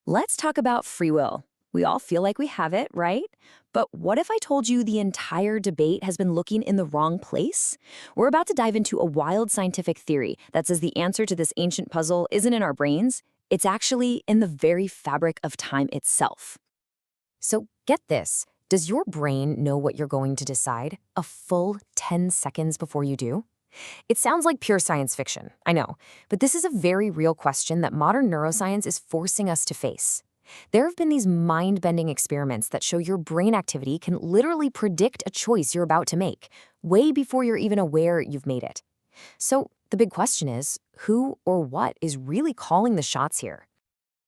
Let's talk about free will. We all feel like we have it, right? But what if I told you the entire debate has been looking in the wrong place? We're about to dive into a wild scientific theory that says the answer to this ancient puzzle isn't in our brains, it's actually in the very fabric of time itself. So get this. Does your brain know what you're going to decide a full 10 seconds before you do? It sounds like pure science fiction, I know, but this is a very real question that modern neuroscience is forcing us to face. There have been these mind-bending experiments that show your brain activity can literally predict a choice you're about to make, way before you're even aware you've made it. So the big question is, who or what is really calling the shots here?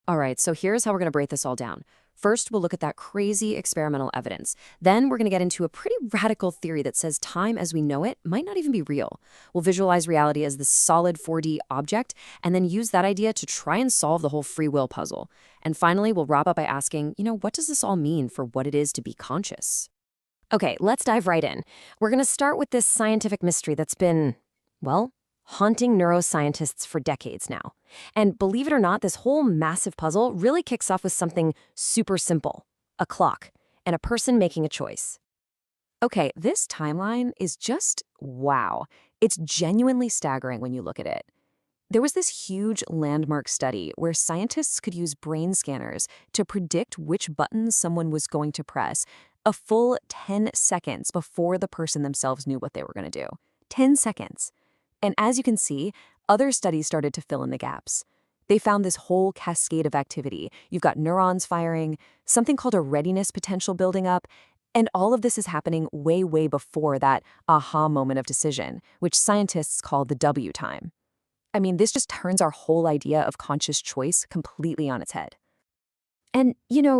All right, so here's how we're going to break this all down. First, we'll look at that crazy experimental evidence. Then we're going to get into a pretty radical theory that says time as we know it might not even be real. We'll visualize reality as this solid 4D object and then use that idea to try and solve the whole free will puzzle. And finally, we'll wrap up by asking, what does this all mean for what it is to be conscious? Okay, let's dive right in. We're going to start with this scientific mystery that's been, well, haunting neuroscientists for decades now. And believe it or not, this whole massive puzzle really kicks off with something super simple, a clock, and a person making a choice. Okay, this timeline is just wow. It's genuinely staggering when you look at it. There was this huge landmark study where scientists could use brain scanners to predict which buttons someone was going to press a full 10 seconds before the person themselves knew what they were going to do. 10 seconds. And as you can see, other studies started to fill in the gaps. They found this whole cascade of activity. You've got neurons firing, something called a readiness potential building up, and all of this is happening way, way before that aha moment of decision, which scientists call the W time. I mean, this just turns our whole idea of conscious choice completely on its head. And,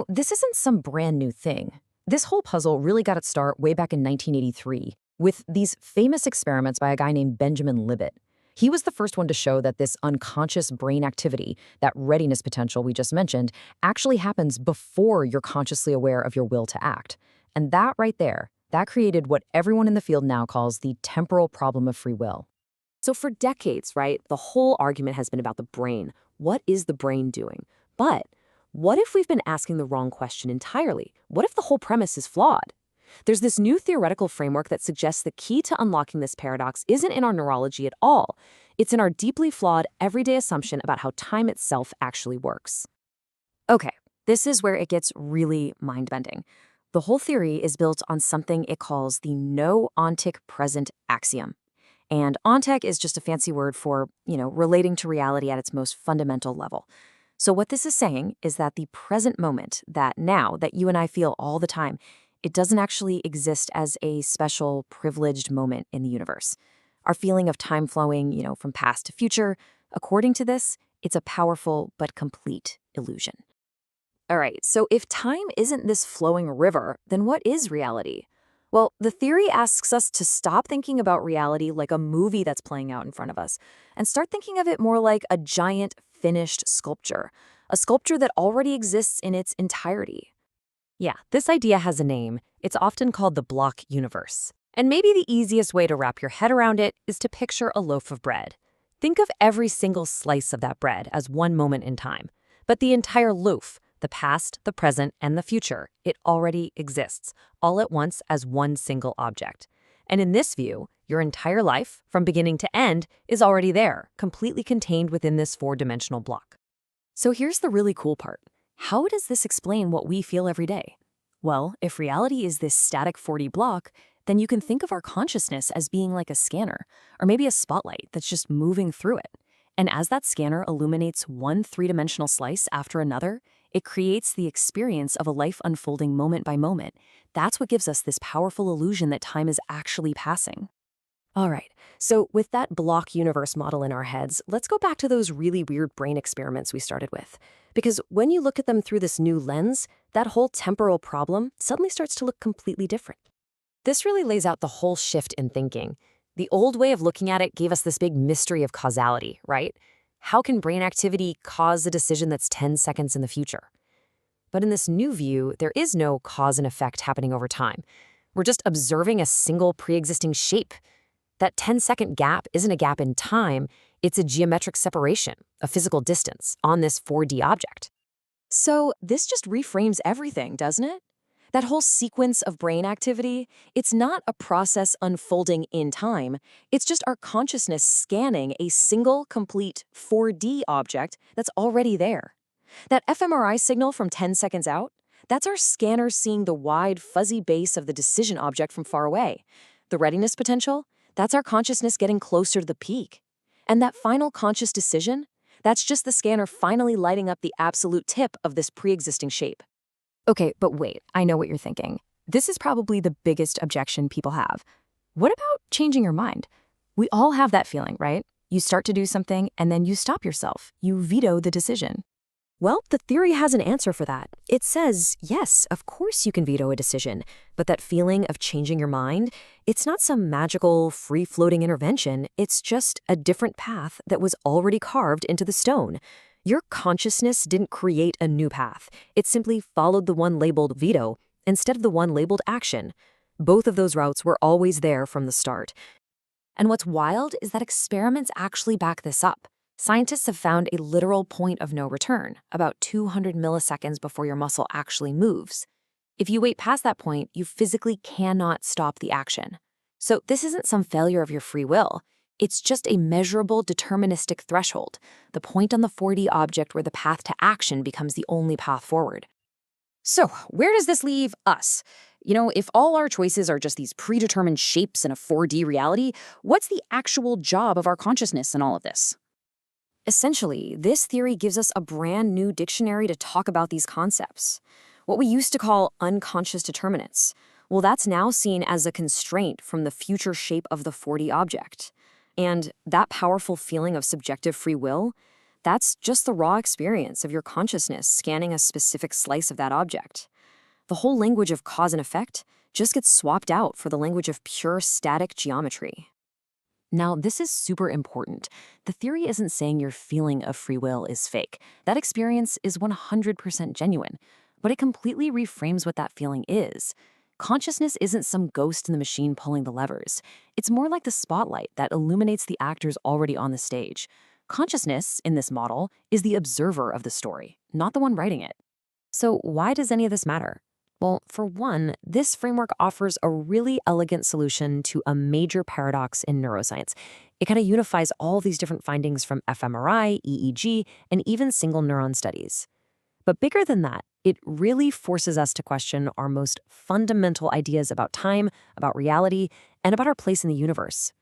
this isn't some brand new thing. This whole puzzle really got its start way back in 1983 with these famous experiments by a guy named Benjamin Libet. He was the first one to show that this unconscious brain activity, that readiness potential we just mentioned, actually happens before you're consciously aware of your will to act. And that right there, that created what everyone in the field now calls the temporal problem of free will. So for decades, right, the whole argument has been about the brain. What is the brain doing? But what if we've been asking the wrong question entirely? What if the whole premise is flawed? There's this new theoretical framework that suggests the key to unlocking this paradox isn't in our neurology at all. It's in our deeply flawed, everyday assumption about how time itself actually works. Okay, this is where it gets really mind-bending. The whole theory is built on something it calls the no-ontic present axiom. And ontic is just a fancy word for, relating to reality at its most fundamental level. So what this is saying is that the present moment, that now, that you and I feel all the time, it doesn't actually exist as a special, privileged moment in the universe. Our feeling of time flowing, from past to future, according to this, it's a powerful but complete illusion. All right, so if time isn't this flowing river, then what is reality? Well, the theory asks us to stop thinking about reality like a movie that's playing out in front of us and start thinking of it more like a giant, finished sculpture, a sculpture that already exists in its entirety. Yeah, this idea has a name. It's often called the block universe. And maybe the easiest way to wrap your head around it is to picture a loaf of bread. Think of every single slice of that bread as one moment in time. But the entire loaf, the past, the present, and the future, it already exists, all at once as one single object. And in this view, your entire life, from beginning to end, is already there, completely contained within this four-dimensional block. So here's the really cool part. How does this explain what we feel every day? Well, if reality is this static 4D block, then you can think of our consciousness as being like a scanner, or maybe a spotlight that's just moving through it. And as that scanner illuminates one three-dimensional slice after another, it creates the experience of a life unfolding moment by moment. That's what gives us this powerful illusion that time is actually passing. All right, so with that block universe model in our heads, let's go back to those really weird brain experiments we started with. Because when you look at them through this new lens, that whole temporal problem suddenly starts to look completely different. This really lays out the whole shift in thinking. The old way of looking at it gave us this big mystery of causality, right? How can brain activity cause a decision that's 10 seconds in the future? But in this new view, there is no cause and effect happening over time. We're just observing a single pre-existing shape. That 10-second gap isn't a gap in time, it's a geometric separation, a physical distance, on this 4D object. So this just reframes everything, doesn't it? That whole sequence of brain activity, it's not a process unfolding in time. It's just our consciousness scanning a single, complete 4D object that's already there. That fMRI signal from 10 seconds out, that's our scanner seeing the wide, fuzzy base of the decision object from far away. The readiness potential, that's our consciousness getting closer to the peak. And that final conscious decision, that's just the scanner finally lighting up the absolute tip of this pre-existing shape. Okay, but wait, I know what you're thinking. This is probably the biggest objection people have. What about changing your mind? We all have that feeling, right? You start to do something and then you stop yourself. You veto the decision. Well, the theory has an answer for that. It says, yes, of course you can veto a decision, but that feeling of changing your mind, it's not some magical, free-floating intervention. It's just a different path that was already carved into the stone. Your consciousness didn't create a new path. It simply followed the one labeled veto instead of the one labeled action. Both of those routes were always there from the start. And what's wild is that experiments actually back this up. Scientists have found a literal point of no return, about 200 milliseconds before your muscle actually moves. If you wait past that point, you physically cannot stop the action. So this isn't some failure of your free will. It's just a measurable deterministic threshold, the point on the 4D object where the path to action becomes the only path forward. So, where does this leave us? If all our choices are just these predetermined shapes in a 4D reality, what's the actual job of our consciousness in all of this? Essentially, this theory gives us a brand new dictionary to talk about these concepts. What we used to call unconscious determinants. Well, that's now seen as a constraint from the future shape of the 4D object. And that powerful feeling of subjective free will, that's just the raw experience of your consciousness scanning a specific slice of that object. The whole language of cause and effect just gets swapped out for the language of pure static geometry. Now, this is super important. The theory isn't saying your feeling of free will is fake. That experience is 100% genuine, but it completely reframes what that feeling is. Consciousness isn't some ghost in the machine pulling the levers. It's more like the spotlight that illuminates the actors already on the stage. Consciousness, in this model, is the observer of the story, not the one writing it. So why does any of this matter? Well, for one, this framework offers a really elegant solution to a major paradox in neuroscience. It kind of unifies all these different findings from fMRI, EEG, and even single neuron studies. But bigger than that, it really forces us to question our most fundamental ideas about time, about reality, and about our place in the universe.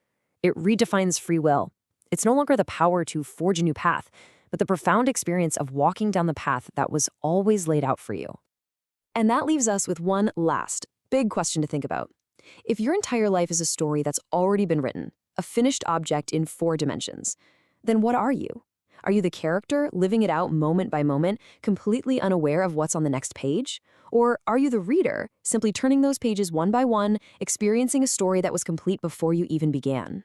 It redefines free will. It's no longer the power to forge a new path, but the profound experience of walking down the path that was always laid out for you. And that leaves us with one last, big question to think about. If your entire life is a story that's already been written, a finished object in 4 dimensions, then what are you? Are you the character, living it out moment by moment, completely unaware of what's on the next page? Or are you the reader, simply turning those pages one by one, experiencing a story that was complete before you even began?